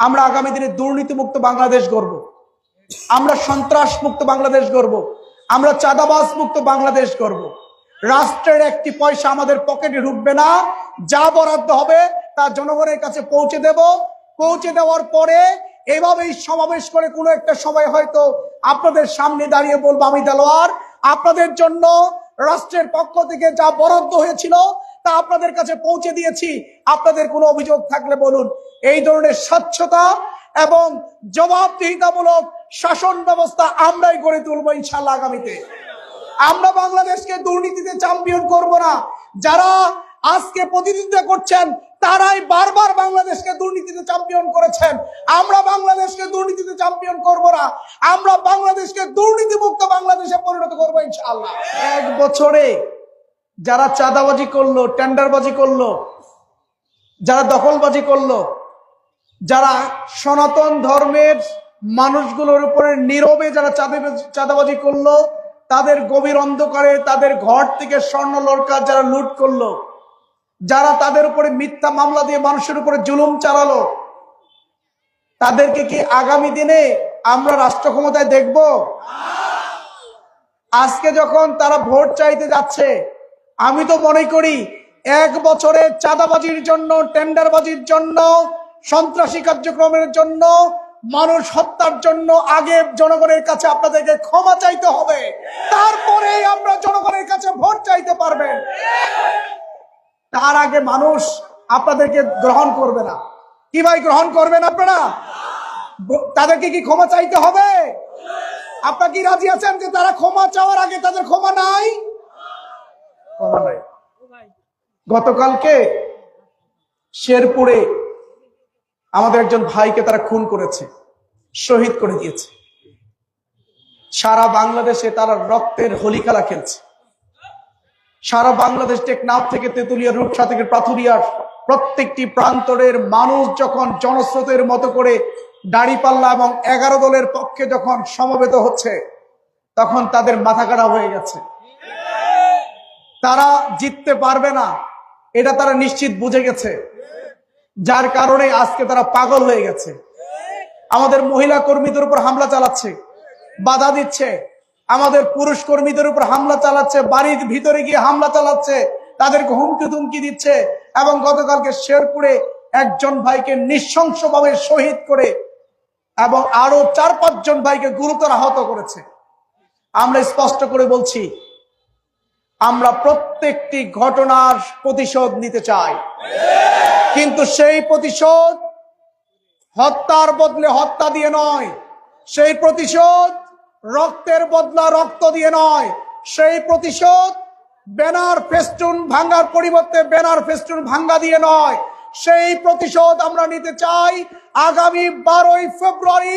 আমরা আগামী দিনে দুর্নীতিমুক্ত বাংলাদেশ গড়ব, আমরা সন্ত্রাস মুক্ত বাংলাদেশ গড়ব, আমরা চাঁদাবাজ মুক্ত বাংলাদেশ গড়ব। রাষ্ট্রের একটি পয়সা আমাদের পকেটে ঢুকবে না, যা বরাদ্দ হবে তা জনগণের কাছে পৌঁছে দেব। পৌঁছে দেওয়ার পরে এভাবেই সমাবেশ করে কোনো একটা সময় হয়তো আপনাদের সামনে দাঁড়িয়ে বলবো, আমি দেলোয়ার আপনাদের জন্য রাষ্ট্রের পক্ষ থেকে যা বরাদ্দ হয়েছিল তা আপনাদের কাছে পৌঁছে দিয়েছি, আপনাদের কোনো অভিযোগ থাকলে বলুন। এই ধরনের স্বচ্ছতা এবং জবাবদিহিতামূলক শাসন ব্যবস্থা আমরাই গড়ে তুলবো ইনশাআল্লাহ। আগামীতে আমরা বাংলাদেশকে দুর্নীতিতে চ্যাম্পিয়ন করব না। যারা আজকে প্রতিনিধিত্ব করছেন তারাই বারবার বাংলাদেশকে দুর্নীতিতে চ্যাম্পিয়ন করেছেন। আমরা বাংলাদেশকে দুর্নীতিতে চ্যাম্পিয়ন করব না, আমরা বাংলাদেশকে দুর্নীতিমুক্ত বাংলাদেশে পরিণত করবো ইনশাআল্লাহ। এক বছরে যারা চাঁদাবাজি করলো, টেন্ডারবাজি করলো, যারা দখলবাজি করলো, যারা সনাতন ধর্মের মানুষগুলোর উপরে নীরবে যারা চাঁদাবাজি করলো, তাদের গভীর অন্ধকারে তাদের ঘর থেকে স্বর্ণ লড়কা যারা লুট করলো, যারা তাদের উপরে মিথ্যা মামলা দিয়ে মানুষের উপরে জুলুম চালালো, তাদেরকে কি আগামী দিনে আমরা রাষ্ট্র ক্ষমতায় দেখব? আজকে যখন তারা ভোট চাইতে যাচ্ছে, আমি তো মনে করি এক বছরে চাঁদাবাজির জন্য, টেন্ডারবাজির জন্য, সন্ত্রাসী কার্যক্রমের জন্য, মানুষ হত্যার জন্য আগে জনগণের কাছে আপনাদেরকে ক্ষমা চাইতে হবে, তারপরে আমরা জনগণের কাছে ভোট চাইতে পারবেন। তার আগে মানুষ আপনাদেরকে গ্রহণ করবে না। কি ভাই, গ্রহণ করবেন আপনারা? তাদেরকে কি ক্ষমা চাইতে হবে? আপনারা কি রাজি আছেন যে তারা ক্ষমা চাওয়ার আগে তাদের ক্ষমা নাই? ক্ষমা নাই। গতকালকে শেরপুরে আমাদের একজন ভাইকে তারা খুন করেছে, শহীদ করে দিয়েছে। সারা বাংলাদেশে তারা রক্তের হোলি খেলা খেলছে। সারা বাংলাদেশ, টেকনাফ থেকে তেতুলিয়া, রূপসা থেকে পাথুরিয়ার প্রত্যেকটি প্রান্তরের মানুষ যখন জনস্রোতের মতো করে দাঁড়িপাল্লা এবং 11 দলের পক্ষে যখন সমবেত হচ্ছে, তখন তাদের মাথা কাটা হয়ে গেছে। তারা জিততে পারবে না, এটা তারা নিশ্চিত বুঝে গেছে, যার কারণে আজকে তারা পাগল হয়ে গেছে। আমাদের মহিলা কর্মীদের উপর হামলা চালাচ্ছে, বাধা দিচ্ছে, আমাদের পুরুষ কর্মীদের উপর হামলা চালাচ্ছে, বাড়ির ভিতরে গিয়ে হামলা চালাচ্ছে, তাদেরকে হুমকি ধুমকি দিচ্ছে এবং গতকালকে শেরপুরে একজন ভাইকে নৃশংসভাবে শহীদ করে এবং আরো 4-5 জন ভাইকে গুরুতর আহত করেছে। আমরা স্পষ্ট করে বলছি, আমরা প্রত্যেকটি ঘটনার প্রতিশোধ নিতে চাই, কিন্তু সেই প্রতিশোধ হত্যার বদলে হত্যা দিয়ে নয়, সেই প্রতিশোধ রক্তের বদলা রক্ত দিয়ে নয়, সেই প্রতিশোধ ব্যানার ফেস্টুন ভাঙ্গার পরিবর্তে ব্যানার ফেস্টুন ভাঙ্গা দিয়ে নয়, সেই প্রতিশোধ আমরা নিতে চাই আগামী 12ই ফেব্রুয়ারি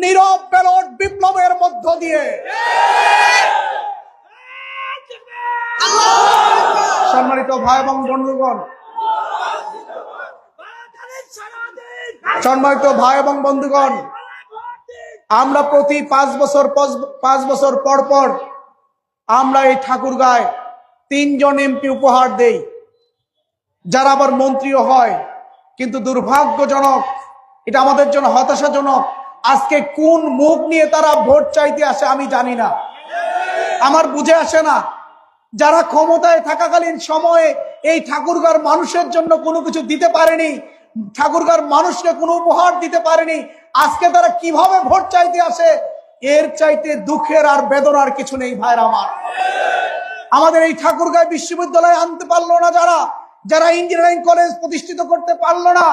নীরব ব্যালট বিপ্লবের মধ্য দিয়ে। সম্মানিত ভাই এবং বন্ধুগণ, সম্মানিত ভাই এবং বন্ধুগণ, আমরা প্রতি 5 বছর পর পর আমরা এই ঠাকুরগাঁয় 3 জন এমপি উপহার দেই, যারা আবার মন্ত্রীও হয়। কিন্তু দুর্ভাগ্যজনক, এটা আমাদের জন্য হতাশাজনক, আজকে কোন মুখ নিয়ে তারা ভোট চাইতে আসে আমি জানি না, আমার বুঝে আসে না। যারা ক্ষমতায় থাকাকালীন সময়ে এই ঠাকুরগাঁর মানুষের জন্য কোনো কিছু দিতে পারেনি, ঠাকুরগাঁর মানুষকে কোনো উপহার দিতে পারেনি, আজকে তারা কিভাবে ভোট চাইতে আসে, এর চাইতে দুঃখের আর বেদনার কিছু নেই ভাইরা আমার। আমাদের এই ঠাকুরগাঁও বিশ্ববিদ্যালয় আনতে পারলো না, যারা ইঞ্জিনিয়ারিং কলেজ প্রতিষ্ঠিত করতে পারলো না,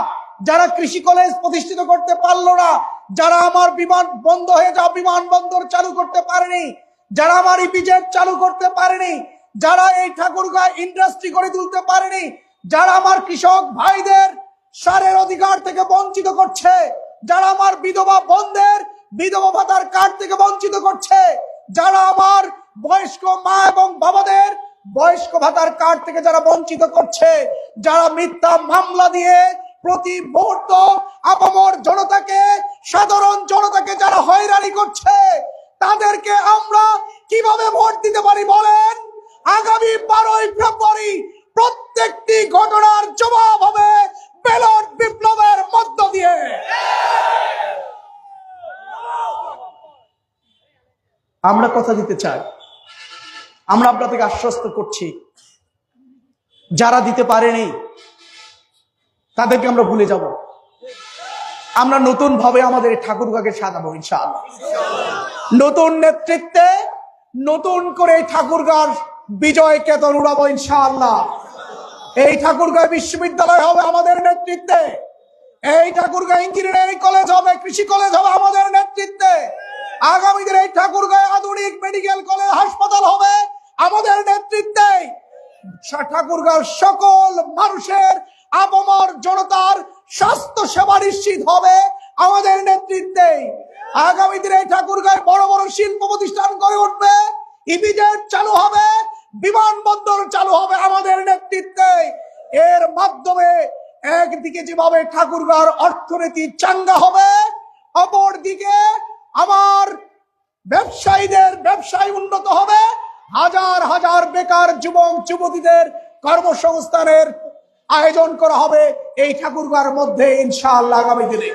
যারা কৃষি কলেজ প্রতিষ্ঠিত করতে পারলো না, যারা আমার বিমান বন্ধ হয়ে যাওয়া বিমানবন্দর চালু করতে পারেনি, যারা আমার ইপিজেড চালু করতে পারেনি, যারা এই ঠাকুরগাঁও ইন্ডাস্ট্রি গড়ে তুলতে পারেনি, যারা আমার কৃষক ভাইদের সারের অধিকার থেকে বঞ্চিত করছে, যারা আমার বিধবা বোনদের বিধবা ভাতার কার্ড থেকে বঞ্চিত করছে, যারা আমার বয়স্ক মা এবং বাবাদের বয়স্ক ভাতার কার্ড থেকে যারা বঞ্চিত করছে, যারা মিথ্যা মামলা দিয়ে প্রতি মুহূর্ত আপামর জনতাকে, সাধারণ জনতাকে যারা হয়রানি করছে, তাদেরকে আমরা কিভাবে ভোট দিতে পারি বলেন? আগামী 12ই ফেব্রুয়ারি প্রত্যেকটি ঘটনার জবাব হবে ব্যালট বিপ্লবের মধ্য দিয়ে। আমরা কথা দিতে চাই, আমরা আপনাদেরকে আশ্বস্ত করছি, যারা দিতে পারেনি তাদেরকে আমরা ভুলে যাব। আমরা নতুন ভাবে আমাদের ঠাকুরগাঁকে সাজাবো ইনশাআল্লাহ। নতুন নেতৃত্বে নতুন করে ঠাকুরগাঁর বিজয় কেতন উড়াবো ইনশাআল্লাহ। এই ঠাকুরগাঁও বিশ্ববিদ্যালয় হবে আমাদের নেতৃত্বে, এই ঠাকুরগাঁও ইঞ্জিনিয়ারিং কলেজ হবে, কৃষি কলেজ হবে আমাদের নেতৃত্বে, আগামী দিনে এই ঠাকুরগাঁও আধুনিক মেডিকেল কলেজ হাসপাতাল হবে আমাদের নেতৃত্বে। ঠাকুরগাঁও সকল মানুষের আপামর জনতার স্বাস্থ্য সেবা নিশ্চিত হবে আমাদের নেতৃত্বে। আগামী দিনে ঠাকুরগাঁও বড় বড় শিল্প প্রতিষ্ঠান গড়ে উঠবে, ইপিজেড চালু হবে, বিমানবন্দর চালু হবে আমাদের নেতৃত্বে। এর মাধ্যমে একদিকে যেভাবে ঠাকুরগাঁওর অর্থনীতি চাঙ্গা হবে, অপরদিকে আমার ব্যবসায়ীদের ব্যবসায় উন্নত হবে, হাজার হাজার বেকার যুবক যুবতীদের কর্মসংস্থানের আয়োজন করা হবে এই ঠাকুরগাঁওর মধ্যে ইনশাআল্লাহ আগামী দিনে।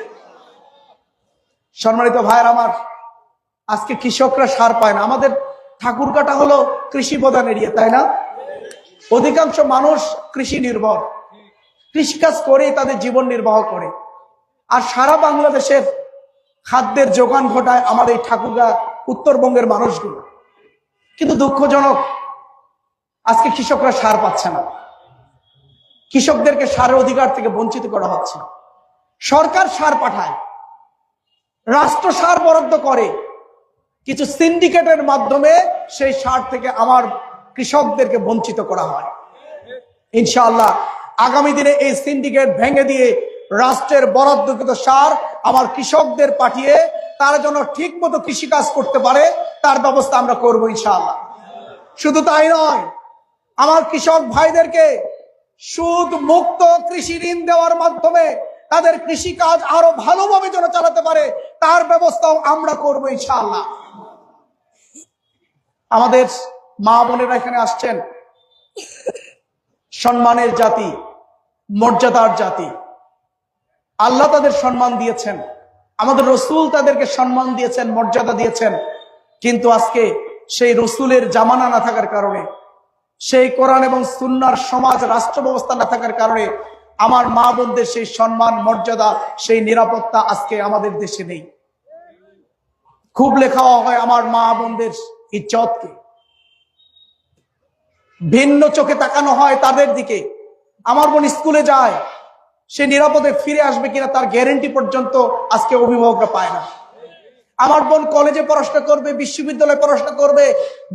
সম্মানিত ভাইয়ের আমার, আজকে কৃষকরা সার পায় না। আমাদের ঠাকুরগাঁওটা হলো কৃষি প্রধান এরিয়া, তাই না? অধিকাংশ মানুষ কৃষি নির্ভর, কৃষিকাজ করে তাদের জীবন নির্বাহ করে, আর সারা বাংলাদেশের খাদ্যের যোগান ঘটায় আমাদের এই ঠাকুরগাঁও উত্তরবঙ্গের মানুষগুলো। কিন্তু দুঃখজনক, আজকে কৃষকরা সার পাচ্ছে না, কৃষকদেরকে সারের অধিকার থেকে বঞ্চিত করা হচ্ছে। সরকার সার পাঠায়, রাষ্ট্র সার বরাদ্দ করে, কিছু সিন্ডিকেটের মাধ্যমে সেই সার থেকে আমার কৃষকদেরকে বঞ্চিত করা হয়। ইনশাআল্লাহ আগামী দিনে এই সিন্ডিকেট ভেঙে দিয়ে রাষ্ট্রের বরাদ্দকৃত সার আমার কৃষকদের পাঠিয়ে তারা যেন ঠিক মতো কৃষিকাজ করতে পারে তার ব্যবস্থা আমরা করবো ইনশাআল্লাহ। শুধু তাই নয়, আমার কৃষক ভাইদেরকে সুদ মুক্ত কৃষি ঋণ দেওয়ার মাধ্যমে তাদের কৃষিকাজ আরো ভালোভাবে যেন চালাতে পারে তার ব্যবস্থাও আমরা করবো ইনশাআল্লাহ। আমাদের মা বোনেরা এখানে আসছেন, সম্মানের জাতি, মর্যাদার জাতি। আল্লাহ তাদের সম্মান দিয়েছেন, আমাদের রসুল তাদেরকে সম্মান দিয়েছেন, মর্যাদা দিয়েছেন। কিন্তু আজকে সেই রসুলের জামানা না থাকার কারণে, সেই কোরআন এবং সুন্নাহর সমাজ রাষ্ট্র ব্যবস্থা না থাকার কারণে আমার মা বোনদের সেই সম্মান, মর্যাদা, সেই নিরাপত্তা আজকে আমাদের দেশে নেই। খুব লেখা হয় আমার মা বোনদের ইজ্জতকে, ভিন্ন চোখে তাকানো হয় তাদের দিকে। আমার বোন স্কুলে যায়, সে নিরাপদে ফিরে আসবে কিনা তার গ্যারেন্টি পর্যন্ত আজকে অভিভাবকরা পায় না। আমার বোন কলেজে পড়াশোনা করবে, বিশ্ববিদ্যালয়ে পড়াশোনা করবে,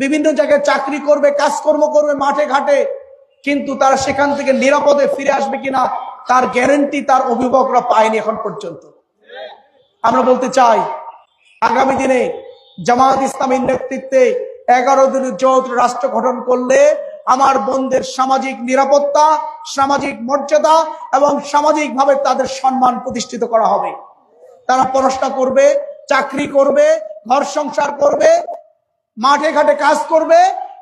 বিভিন্ন জায়গায় চাকরি করবে, কাজকর্ম করবে, মাঠে ঘাটে, কিন্তু তারা সেখান থেকে নিরাপদে ফিরে আসবে কিনা তার গ্যারেন্টি তার অভিভাবকরা পায়নি এখন পর্যন্ত। আমরা বলতে চাই, আগামী দিনে জামায়াত ইসলামীর নেতৃত্বে 11 দিনের যৌথ রাষ্ট্র গঠন করলে আমার বোনদের সামাজিক নিরাপত্তা, সামাজিক মর্যাদা এবং সামাজিকভাবে তাদের সম্মান প্রতিষ্ঠিত করা হবে। তারা পড়াশোনা করবে, চাকরি করবে, ঘর সংসার করবে, মাঠে ঘাটে কাজ করবে,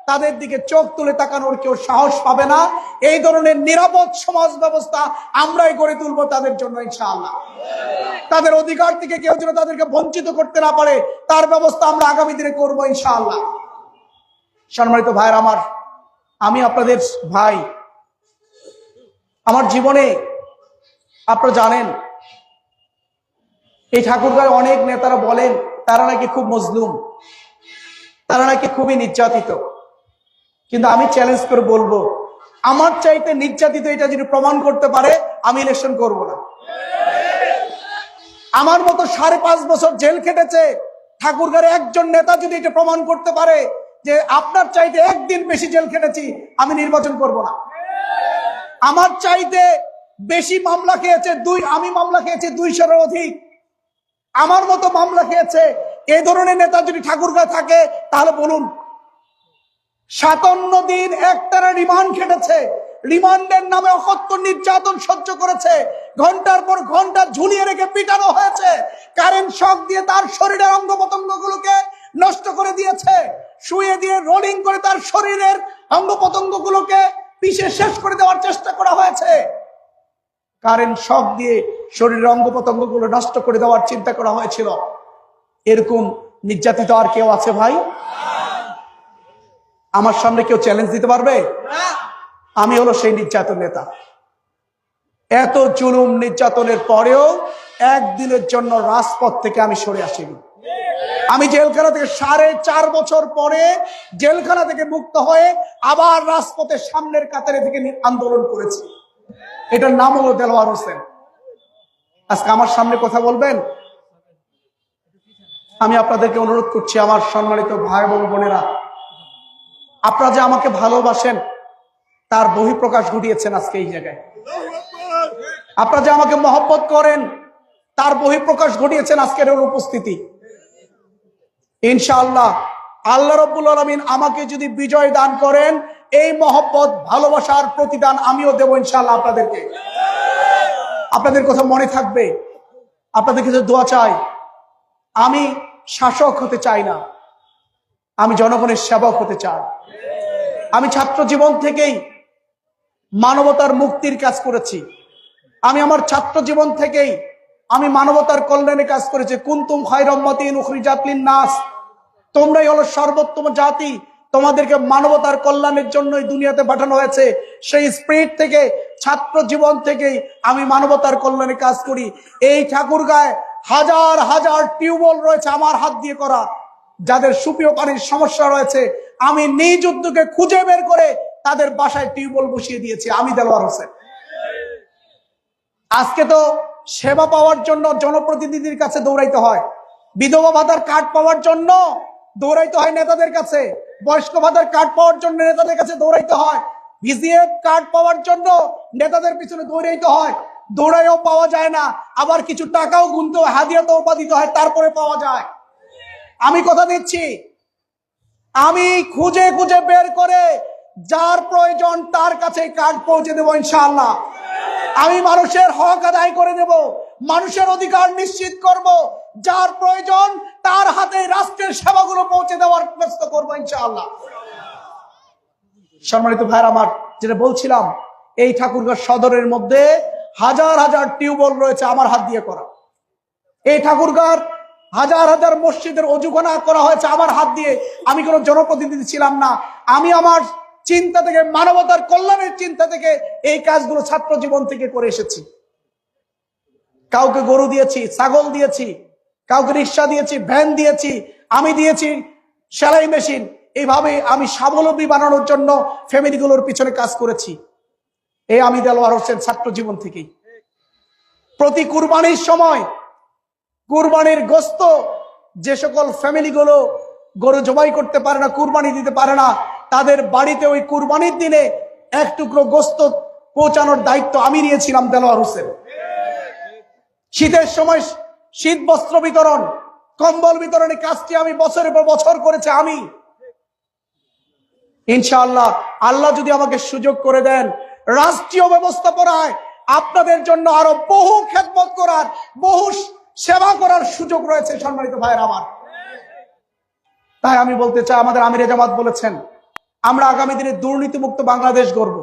তাদের দিকে চোখ তুলে তাকানোর কেউ সাহস পাবে না। এই ধরনের নিরাপদ সমাজ ব্যবস্থা আমরাই গড়ে তুলবো তাদের জন্য ইনশাআল্লাহ। তাদের অধিকার থেকে কেউ যেন তাদেরকে বঞ্চিত করতে না পারে তার ব্যবস্থা আমরা আগামী দিনে করবো ইনশাআল্লাহ। সম্মানিত ভাইরা আমার, আমি আপনাদের ভাই, আমার জীবনে আপনারা জানেন এই ঠাকুরগাঁও অনেক নেতারা বলেন তারা নাকি খুব মজলুম, তারা নাকি খুবই নির্যাতিত। কিন্তু আমি চ্যালেঞ্জ করে বলবো, আমার চাইতে নির্যাতিত এটা যদি প্রমাণ করতে পারে আমি ইলেকশন করব না। আমার মতো 5.5 বছর জেল খেটেছে ঠাকুরগাঁওয়ের একজন নেতা যদি এটা প্রমাণ করতে পারে যে আপনার চাইতে একদিন বেশি জেল খেটেছি, আমি নির্বাচন করব না। আমার চাইতে বেশি মামলা খেয়েছে আমি মামলা খেয়েছি 200-এর অধিক, আমার মতো মামলা খেয়েছে এই ধরনের নেতা যদি ঠাকুরগাঁও থাকে তাহলে বলুন। 57 দিন একটানা রিমান্ড খেটেছে, রিমান্ডের নামে অকথ্য নির্যাতন সহ্য করেছে, ঘন্টার পর ঘন্টা ঝুলিয়ে রেখে পিটানো হয়েছে, কারেন্ট শক দিয়ে তার শরীরের অঙ্গ প্রত্যঙ্গ গুলোকে নষ্ট করে দিয়েছে, শুয়ে দিয়ে রোলিং করে তার শরীরের অঙ্গ প্রত্যঙ্গ গুলোকে পিষে শেষ করে দেওয়ার চেষ্টা করা হয়েছে, কারেন্ট শক দিয়ে শরীরের অঙ্গ প্রত্যঙ্গ গুলো নষ্ট করে দেওয়ার চিন্তা করা হয়েছিল। এরকম নির্যাতিত আর কেউ আছে ভাই? আমার সামনে কেউ চ্যালেঞ্জ দিতে পারবে? আমি হলো সেই নির্যাতন নেতা। এত জুলুম নির্যাতনের পরেও একদিনের জন্য রাজপথ থেকে আমি সরে আসিনি। আমি জেলখানা থেকে 4.5 বছর পরে জেলখানা থেকে মুক্ত হয়ে আবার রাজপথের সামনের কাতারে থেকে আন্দোলন করেছি। এটার নাম হলো দেলোয়ার হোসেন। আজকে আমার সামনে কথা বলবেন। আমি আপনাদেরকে অনুরোধ করছি, আমার সম্মানিত ভাই এবং বোনেরা, আপনারা যে আমাকে ভালোবাসেন তার বহিঃপ্রকাশ ঘটিয়েছেন আজকে এই জায়গায়। আপনারা যে আমাকে মহব্বত করেন তার বহিঃপ্রকাশ ঘটিয়েছেন আজকের এই উপস্থিতি। ইনশাআল্লাহ আল্লাহ রাব্বুল আলামিন আমাকে যদি বিজয় দান করেন, এই মহব্বত ভালোবাসার প্রতিদান আমিও দেব ইনশাআল্লাহ আপনাদেরকে। আপনাদের কথা মনে থাকবে, আপনাদের কাছে দোয়া চাই। আমি শাসক হতে চাই না, আমি জনগণের সেবক হতে চাই। আমি ছাত্র জীবন থেকেই মানবতার মুক্তির কাজ করেছি। আমি আমার ছাত্র জীবন থেকেই আমি মানবতার কল্যাণে কাজ করেছি। কুনতুম খায়রা উম্মাতিন উখরিজাত লিন-নাস, তোমরাই হলো সর্বোত্তম জাতি, তোমাদেরকে মানবতার কল্যাণের জন্যই দুনিয়াতে পাঠানো হয়েছে। সেই স্পিরিট থেকে, ছাত্র জীবন থেকেই আমি মানবতার কল্যাণে কাজ করি। এই ঠাকুরগাঁয়ে হাজার হাজার টিউবওয়েল রয়েছে আমার হাত দিয়ে করা। যাদের সুপেয় পানির সমস্যা রয়েছে, আমি নিজ উদ্যোগে খুঁজে বের করে তাদের বাসায় টিউবওয়েল বসিয়ে দিয়েছি, আমি দেলোয়ার হোসেন। আজকে তো সেবা পাওয়ার জন্য জনপ্রতিনিধির কাছে দৌড়াইতে হয়, বিধবা ভাতার কার্ড পাওয়ার জন্য দৌড়াইতে হয় নেতাদের কাছে, বয়স্ক ভাতার কার্ড পাওয়ার জন্য নেতাদের কাছে দৌড়াইতে হয়, ভিজিএফ কার্ড পাওয়ার জন্য নেতাদের পিছনে দৌড়াইতে হয়। দৌড়াইও পাওয়া যায় না, আবার কিছু টাকাও গুনতে হয়, হাদিয়া তওবা দিতে হয়, তারপরে পাওয়া যায়। আমি কথা দিচ্ছি, আমি খুঁজে খুঁজে বের করে যার প্রয়োজন তার কাছে কার্ড পৌঁছে দেবো ইনশাআল্লাহ। আমি মানুষের হক আদায় করে দেব, মানুষের অধিকার নিশ্চিত করব। যার প্রয়োজন তার হাতে রাষ্ট্রের সেবাগুলো পৌঁছে দেওয়ার চেষ্টা করবো ইনশাআল্লাহ। সম্মানিত ভাইরা আমার, যেটা বলছিলাম, এই ঠাকুরগাঁও সদরের মধ্যে হাজার হাজার টিউবওয়েল রয়েছে আমার হাত দিয়ে করা। এই ঠাকুরগাঁওর হাজার হাজার মসজিদের অজুখানা করা হয়েছে আমার হাত দিয়ে। আমি কোনো জনপ্রতিনিধি ছিলাম না, আমি আমার চিন্তা থেকে, মানবতার কল্যাণের চিন্তা থেকে এই কাজগুলো ছাত্র জীবন থেকে করে এসেছি। কাউকে গরু দিয়েছি, ছাগল দিয়েছি, কাউকে রিক্সা দিয়েছি, ভ্যান দিয়েছি, আমি দিয়েছি সেলাই মেশিন। এইভাবে আমি স্বাবলম্বী বানানোর জন্য ফ্যামিলিগুলোর পিছনে কাজ করেছি। এই আমি দেলোয়ার হোসেন ছাত্র জীবন থেকেই। প্রতি কুরবানির সময় কুরবানির গোশত, যে সকল ফ্যামিলিগুলো গরু জবাই করতে পারে না, কুরবানি দিতে পারে না, তাদের বাড়িতে ওই কুরবানির দিনে এক টুকরো গোশত পৌঁছানোর দায়িত্ব আমি নিয়েছিলাম, দেলোয়ার হোসেন। শীতের সময় শীত বস্ত্র বিতরণ, কম্বল বিতরণের কাজটি আমি বছরের পর বছর করেছি আমি। ইনশাআল্লাহ আল্লাহ যদি আমাকে সুযোগ করে দেন, রাষ্ট্রীয় ব্যবস্থাপনায় আপনাদের জন্য আরো বহু খেদমত করার, বহু সেবা করার সুযোগ রয়েছে সম্মানিত ভাইয়ের আমার। তাই আমি বলতে চাই, আমাদের আমিরে জামাত বলেছেন, আমরা আগামী দিনে দুর্নীতিমুক্ত বাংলাদেশ গড়ব,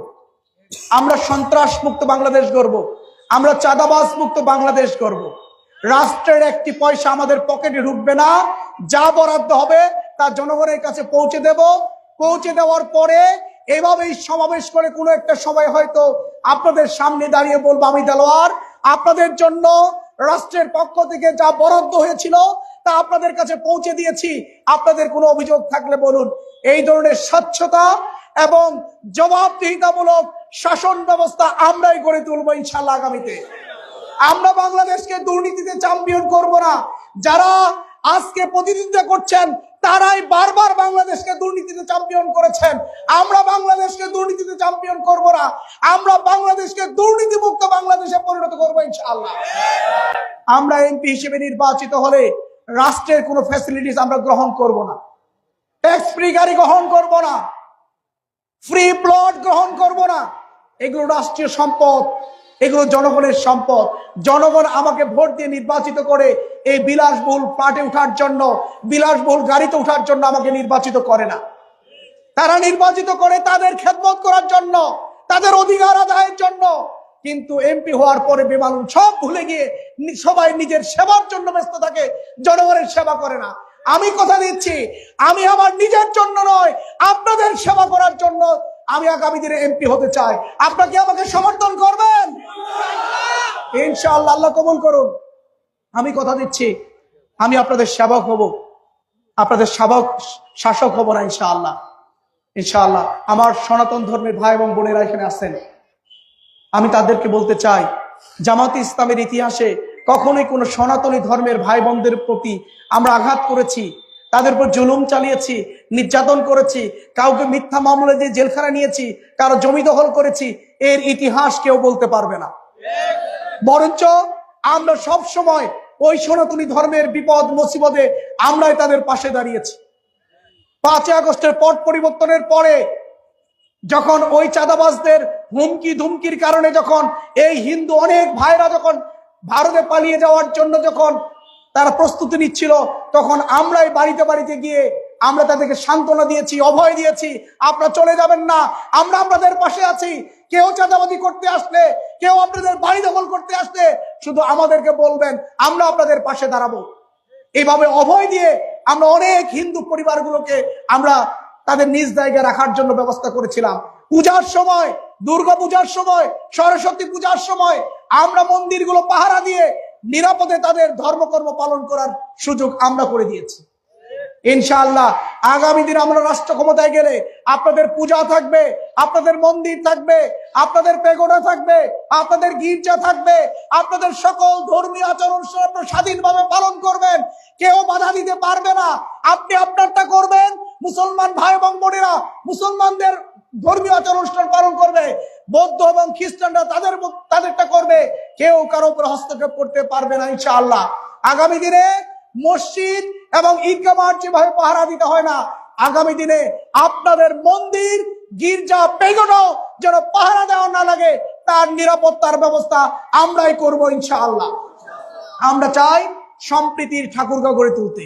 আমরা সন্ত্রাস মুক্ত বাংলাদেশ গড়ব, আমরা চাঁদাবাজ মুক্ত বাংলাদেশ গড়ব। রাষ্ট্রের একটি পয়সা আমাদের পকেটে ঢুকবে না, যা বরাদ্দ হবে তা জনগণের কাছে পৌঁছে দেব। পৌঁছে দেওয়ার পরে এভাবেই সমাবেশ করে কোনো একটা সময় হয়তো আপনাদের সামনে দাঁড়িয়ে বলবো, আমি দেলোয়ার আপনাদের জন্য রাষ্ট্রের পক্ষ থেকে যা বরাদ্দ হয়েছিল তা আপনাদের কাছে পৌঁছে দিয়েছি, আপনাদের কোনো অভিযোগ থাকলে বলুন। এই ধরনের স্বচ্ছতা এবং জবাবদিহিতামূলক শাসন ব্যবস্থা আমরাই গড়ে তুলবো ইনশাআল্লাহ আগামীতে। আমরা বাংলাদেশকে দুর্নীতিতে চ্যাম্পিয়ন করব না। যারা আজকে প্রতিনিধিত্ব করছেন তারাই বারবার বাংলাদেশকে দুর্নীতিতে চ্যাম্পিয়ন করেছেন। আমরা বাংলাদেশকে দুর্নীতিতে চ্যাম্পিয়ন করব না, আমরা বাংলাদেশকে দুর্নীতিমুক্ত বাংলাদেশে পরিণত করবো ইনশাআল্লাহ। আমরা এমপি হিসেবে নির্বাচিত হলে রাষ্ট্রের কোনো ফ্যাসিলিটিস আমরা গ্রহণ করব না, ট্যাক্স ফ্রি গাড়ি গ্রহণ করব না, ফ্রি প্লট গ্রহণ করব না। এগুলো রাষ্ট্রীয় সম্পদ, এগুলো জনগণের সম্পদ। জনগণ আমাকে ভোট দিয়ে নির্বাচিত করে এই বিলাসবহুল ফ্ল্যাটে ওঠার জন্য, বিলাসবহুল গাড়িতে ওঠার জন্য আমাকে নির্বাচিত করে না। তারা নির্বাচিত করে তাদের খেদমত করার জন্য, তাদের অধিকার আদায়ের জন্য। কিন্তু এমপি হওয়ার পরে বেমালুম সব ভুলে গিয়ে সবাই নিজের সেবার জন্য ব্যস্ত থাকে, জনগণের সেবা করে না। আমি কথা দিচ্ছি, আমি আমার নিজের জন্য নয়, আপনাদের সেবা করার জন্য আমি আগামী দিনে এমপি হতে চাই। আপনাকে আমাকে সমর্থন করবেন ইনশাআল্লাহ। আল্লাহ কবুল করুন। আমি কথা দিচ্ছি, আমি আপনাদের সেবক হব, আপনাদের শাসক হব না ইনশাআল্লাহ। ইনশাআল্লাহ আমার সনাতন ধর্মের ভাই এবং বোনেরা এখানে আছেন, আমি তাদেরকে বলতে চাই, জামাতে ইসলামের ইতিহাসে কখনোই কোনো সনাতনী ধর্মের ভাই বোনদের প্রতি আমরা আঘাত করেছি, তাদের উপর জুলুম চালিয়েছি, নির্যাতন করেছি, কাউকে মিথ্যা মামলা দিয়ে জেলখানা নিয়েছি, কারো জমি দখল করেছি, এর ইতিহাস কেউ বলতে পারবে না। বরঞ্চ আমরা সব সময় ওই সনাতনী ধর্মের বিপদ মুসিবতে আমরাই তাদের পাশে দাঁড়িয়েছি। 5 আগস্টের পট পরিবর্তনের পরে যখন ওই চাঁদাবাজদের হুমকি ধুমকির কারণে যখন এই হিন্দু অনেক ভাইরা যখন ভারতে পালিয়ে যাওয়ার জন্য যখন তারা প্রস্তুতি নিচ্ছিল, তখন আমরাই বাড়িতে বাড়িতে গিয়ে আমরা তাদেরকে সান্ত্বনা দিয়েছি, অভয় দিয়েছি, আপনারা চলে যাবেন না, আমরা আপনাদের পাশে আছি। কেউ চাঁদাবাজি করতে আসলে, কেউ আপনাদের বাড়ি দখল করতে আসলে শুধু আমাদেরকে বলবেন, আমরা আপনাদের পাশে দাঁড়াবো। এইভাবে অভয় দিয়ে আমরা অনেক হিন্দু পরিবারগুলোকে আমরা তাদের নিজ জায়গায় রাখার জন্য ব্যবস্থা করেছিলাম। পূজার সময়, দুর্গা পূজার সময়, সরস্বতী পূজার সময় আমরা মন্দিরগুলো পাহারা দিয়ে নিরাপদে তাদের ধর্মকর্ম পালন করার সুযোগ আমরা করে দিয়েছি। ইনশাআল্লাহ আগামী দিন আমরা রাষ্ট্র ক্ষমতায় গেলে আপনাদের পূজা থাকবে, আপনাদের মন্দির থাকবে, আপনাদের পেগোডা থাকবে, আপনাদের গির্জা থাকবে, আপনাদের সকল ধর্মীয় আচরণ আপনারা স্বাধীনভাবে পালন করবেন, কেউ বাধা দিতে পারবে না। আপনি আপনারটা করবেন, মুসলমান ভাই এবং বোনেরা মুসলমানদের ধর্মীয় আচরণ পালন করবে, বৌদ্ধ এবং খ্রিস্টানরা তাদেরটা করবে, কেউ কারো উপর হস্তক্ষেপ করতে পারবে না ইনশাআল্লাহ। আগামী দিনে মসজিদ এবং ঈদগাহ মাঠ যেভাবে পাহারা দিতে হয় না, আগামী দিনে আপনাদের মন্দির, গির্জা, পেগোডাও যেন পাহারা দেওয়া না লাগে, তার নিরাপত্তার ব্যবস্থা আমরাই করব ইনশাআল্লাহ। আমরা চাই সম্প্রীতির ঠাকুরগাঁও গড়ে তুলতে।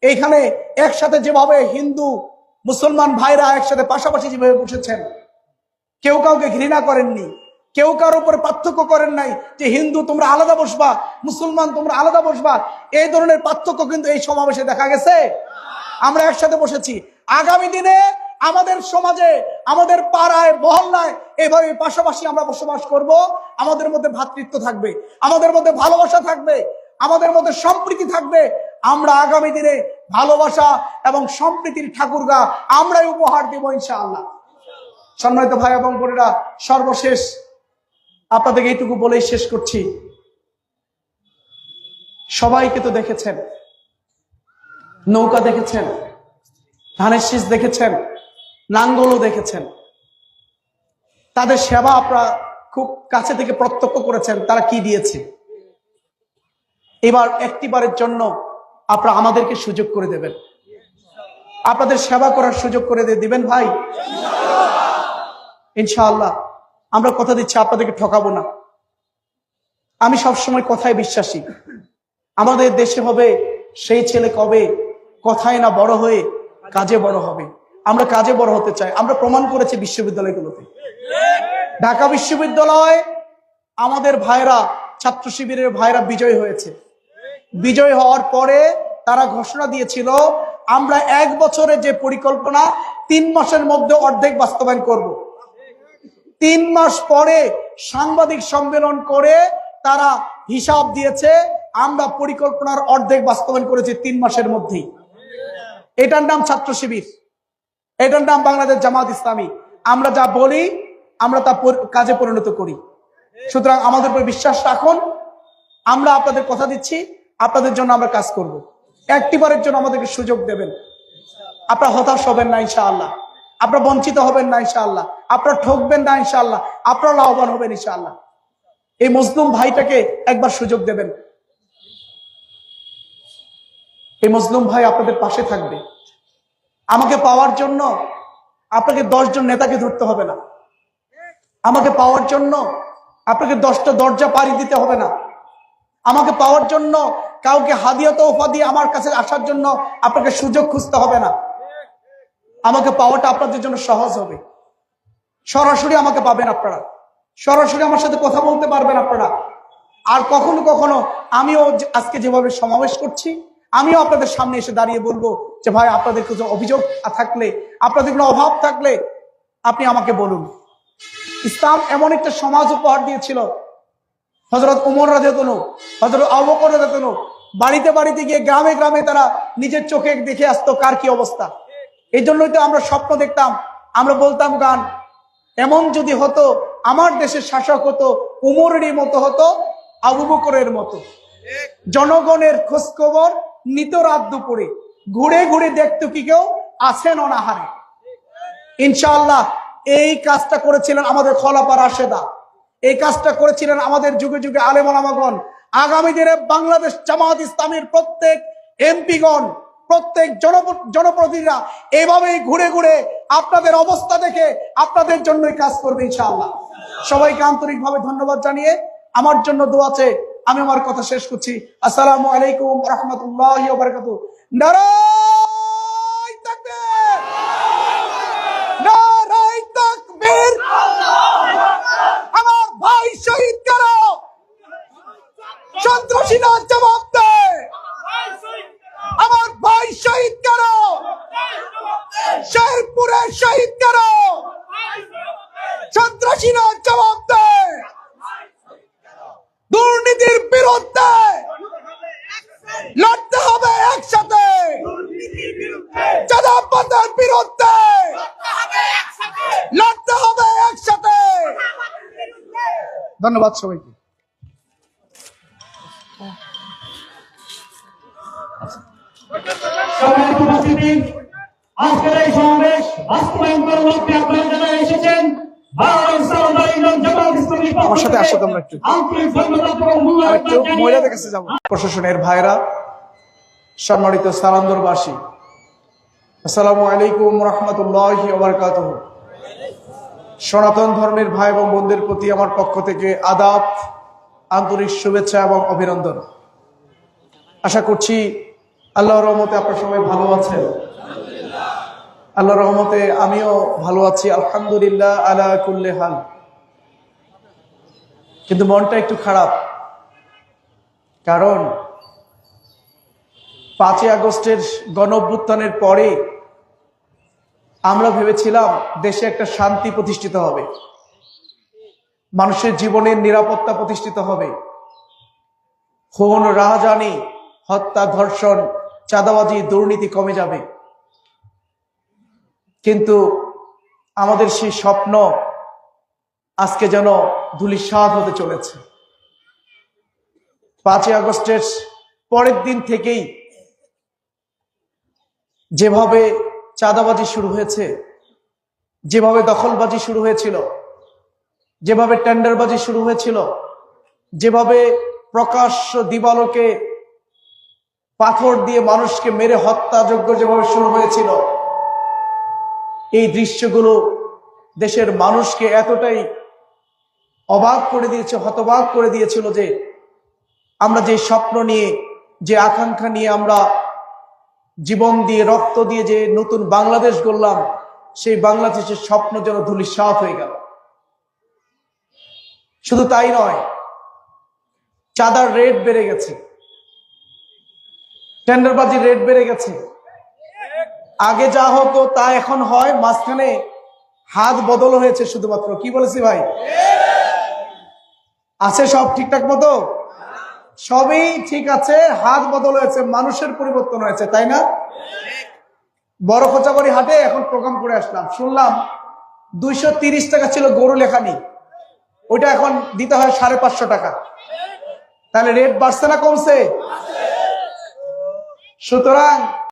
এইখানে একসাথে যেভাবে হিন্দু মুসলমান ভাইরা একসাথে পাশাপাশি যেভাবে বসেছেন, কেউ কাউকে ঘৃণা করেননি, কেউ কারোর উপরে পার্থক্য করেন নাই যে হিন্দু তোমরা আলাদা বসবা, মুসলমান তোমরা আলাদা বসবা, এই ধরনের পার্থক্য কিন্তু এই সমাবেশে দেখা গেছে। আমরা একসাথে বসেছি। আগামী দিনে আমাদের সমাজে, আমাদের পাড়ায়, মহল্লায় এইভাবে পাশাপাশি আমরা বসবাস করব। আমাদের মধ্যে ভ্রাতৃত্ব থাকবে, আমাদের মধ্যে ভালোবাসা থাকবে, আমাদের মধ্যে সম্প্রীতি থাকবে। আমরা আগামী দিনে ভালোবাসা এবং সম্প্রীতির ঠাকুরগাঁও আমরাই উপহার দেব ইনশাআল্লাহ। সম্মানিত ভাই এবং বোনেরা, সর্বশেষ আপনাদেরকে এইটুকু বলেই শেষ করছি। সবাইকে তো দেখেছেন, নৌকা দেখেছেন, ধানের শীষ দেখেছেন, লাঙ্গলও দেখেছেন, তাদের সেবা আপনারা খুব কাছে থেকে প্রত্যক্ষ করেছেন, তারা কি দিয়েছে। এবার একটিবারের জন্য আপনারা আমাদেরকে সুযোগ করে দেবেন, আপনাদের সেবা করার সুযোগ করে দিবেন ভাই ইনশাআল্লাহ। আমরা কথা দিচ্ছি আপনাদেরকে ঠকাবো না। আমি সবসময় কথায় বিশ্বাসী। আমাদের দেশে হবে সেই ছেলে কবে কথায় না বড় হয়ে কাজে বড় হবে। আমরা কাজে বড় হতে চাই। আমরা প্রমাণ করেছি বিশ্ববিদ্যালয়গুলোতে। ঢাকা বিশ্ববিদ্যালয় আমাদের ভাইরা, ছাত্র শিবিরের ভাইরা বিজয় হয়েছে। বিজয় হওয়ার পরে তারা ঘোষণা দিয়েছিল, আমরা 1 বছরের যে পরিকল্পনা 3 মাসের মধ্যে অর্ধেক বাস্তবায়ন করব। 3 মাস পরে সাংবাদিক সম্মেলন করে তারা হিসাব দিয়েছে, আমরা পরিকল্পনার অর্ধেক বাস্তবায়ন করেছি 3 মাসের মধ্যেই। এটার নাম ছাত্র শিবির, এটার নাম বাংলাদেশ জামাত ইসলামী। আমরা যা বলি আমরা তা কাজে পরিণত করি। সুতরাং আমাদের উপর বিশ্বাস রাখুন। আমরা আপনাদের কথা দিচ্ছি, আপনাদের জন্য আমরা কাজ করব। একটিবারের জন্য আমাদেরকে সুযোগ দেবেন। আপনারা হতাশ হবেন না ইনশাআল্লাহ, আপনারা বঞ্চিত হবেন না ইনশাআল্লাহ, আপনারা ঠকবেন না ইনশাআল্লাহ, আপনারা লাভবান হবেন ইনশাআল্লাহ। এই মজলুম ভাইটাকে একবার সুযোগ দেবেন। এই মজলুম ভাই আপনাদের পাশে থাকবে। আমাকে পাওয়ার জন্য আপনাকে 10 জন নেতাকে ধরতে হবে না। আমাকে পাওয়ার জন্য আপনাকে 10টা দরজা পাড়ি দিতে হবে না। আমাকে পাওয়ার জন্য কাউকে হাদিয়া তোফা দিয়ে আমার কাছে আসার জন্য আপনাকে সুযোগ খুঁজতে হবে না। আমাকে পাওয়াটা আপনাদের জন্য সহজ হবে। সরাসরি আমাকে পাবেন আপনারা, সরাসরি আমার সাথে কথা বলতে পারবেন আপনারা। আর কখনো কখনো আমিও আজকে যেভাবে সমাবেশ করছি, আমিও আপনাদের সামনে এসে দাঁড়িয়ে বলবো যে ভাই আপনাদের কিছু অভিযোগ থাকলে, আপনাদের কোনো অভাব থাকলে আপনি আমাকে বলুন। ইসলাম এমন একটা সমাজ উপহার দিয়েছিল, হযরত ওমর রাদিয়াল্লাহু আনহু, হযরত আবু বকর রাদিয়াল্লাহু আনহু বাড়িতে বাড়িতে গিয়ে গ্রামে গ্রামে তারা নিজের চোখে দেখে আসতো কার কি অবস্থা। এই জন্যই তো আমরা স্বপ্ন দেখতাম, আমরা বলতাম গান, এমন যদি হতো আমার দেশের শাসক হতো উমরেরই মতো হতো, আবু বকরের মতো। জনগণের খোঁজ খবর নিত রাত দুপুরে, ঘুরে ঘুরে দেখতো কি কেউ আছেন অনাহারে। ইনশাআল্লাহ এই কাজটা করেছিলেন আমাদের খোলাফা রাশেদা, এই কাজটা করেছিলেন আমাদের যুগে যুগে আলেম ওলামাগণ। আগামী দিনে বাংলাদেশ জামাত ইসলামীর প্রত্যেক এমপিগণ, প্রত্যেক জনপ্রতিনিধিরা এভাবেই ঘুরে ঘুরে আপনাদের অবস্থা দেখে আপনাদের জন্যই কাজ করবে ইনশাআল্লাহ। সবাইকে আন্তরিকভাবে ধন্যবাদ জানিয়ে আমার জন্য দোয়া আছে, আমি আমার কথা শেষ করছি। আসসালামু আলাইকুম ওয়া রাহমাতুল্লাহি ওয়া বারাকাতুহু। নারায়ে তাকবীর, নারায়ে তাকবীর। আমার ভাই শহীদ করো, সন্ত্রাসীরা জবাব দেয়। আমার ভাই শহীদ করো, শেরপুরে শহীদ করো, সন্ত্রাসীরা জবাব দেয়। দুর্নীতির বিরুদ্ধে লড়তে হবে একসাথে, চাঁদাবাজের বিরুদ্ধে লড়তে হবে একসাথে। ধন্যবাদ সবাইকে। আজকের এই সমাবেশ বাস্তবায়ন করার লক্ষ্যে আপনারা যারা এসেছেন আমার সাথে আসো তোমরা একটু, মহিলাদের কাছে যাবো। প্রশাসনের ভাইরা, সম্মানিত সালান্দরবাসী, আসসালামু আলাইকুম রাহমাতুল্লাহি ওয়া বারাকাতুহু। সনাতন ধর্মের ভাই এবং বোনদের প্রতি আমার পক্ষ থেকে আদাব, আন্তরিক শুভেচ্ছা এবং অভিনন্দন। আশা করছি আল্লাহর রহমতে আপনারা সবাই ভালো আছেন। আল্লাহর রহমতে আমিও ভালো আছি, আলহামদুলিল্লাহ আলা কুল্লি হাল। কিন্তু মনটা একটু খারাপ, কারণ 5ই আগস্টের গণঅভ্যুত্থানের পরে আমরা ভেবেছিলাম দেশে একটা শান্তি প্রতিষ্ঠিত হবে, মানুষের জীবনের নিরাপত্তা প্রতিষ্ঠিত হবে, খুন রাহাজানি, হত্যা, ধর্ষণ, চাঁদাবাজি, দুর্নীতি কমে যাবে। কিন্তু আমাদের সেই স্বপ্ন আজকে যেন ধূলিসাৎ হতে চলেছে। 5ই আগস্টের পরের দিন থেকেই যেভাবে চাঁদাবাজি শুরু হয়েছে, যেভাবে দখলবাজি শুরু হয়েছিল, যেভাবে টেন্ডারবাজি শুরু হয়েছিল, যেভাবে প্রকাশ্য দিবালোকে পাথর দিয়ে মানুষকে মেরে হত্যাযজ্ঞ যেভাবে শুরু হয়েছিল, এই দৃশ্যগুলো দেশের মানুষকে এতটাই অবাক করে দিয়েছে, হতবাক করে দিয়েছিল যে আমরা যে স্বপ্ন নিয়ে, যে আকাঙ্ক্ষা নিয়ে আমরা জীবন দিয়ে, রক্ত দিয়ে যে নতুন বাংলাদেশ গড়লাম, সেই বাংলাদেশের স্বপ্ন যেন ধূলিসাৎ হয়ে গেল। শুধু তাই নয়, চাঁদার রেট বেড়ে গেছে, টেন্ডারবাজির রেট বেড়ে গেছে। আগে যা হতো তা এখন হয়, মাঝখানে হাত বদল হয়েছে শুধুমাত্র। কি বলেছি ভাই? আছে সব ঠিকঠাক মতো? সবই ঠিক আছে, হাত বদল হয়েছে, মানুষের পরিবর্তন হয়েছে, তাই না? বড় খোঁচাবাড়ি হাটে এখন প্রোগ্রাম করে আসলাম, শুনলাম 230 টাকা ছিল গরু লেখানি, ওইটা এখন দিতে হয় 550 টাকা। তাহলে রেট বাড়ছে না কমছে? সুতরাং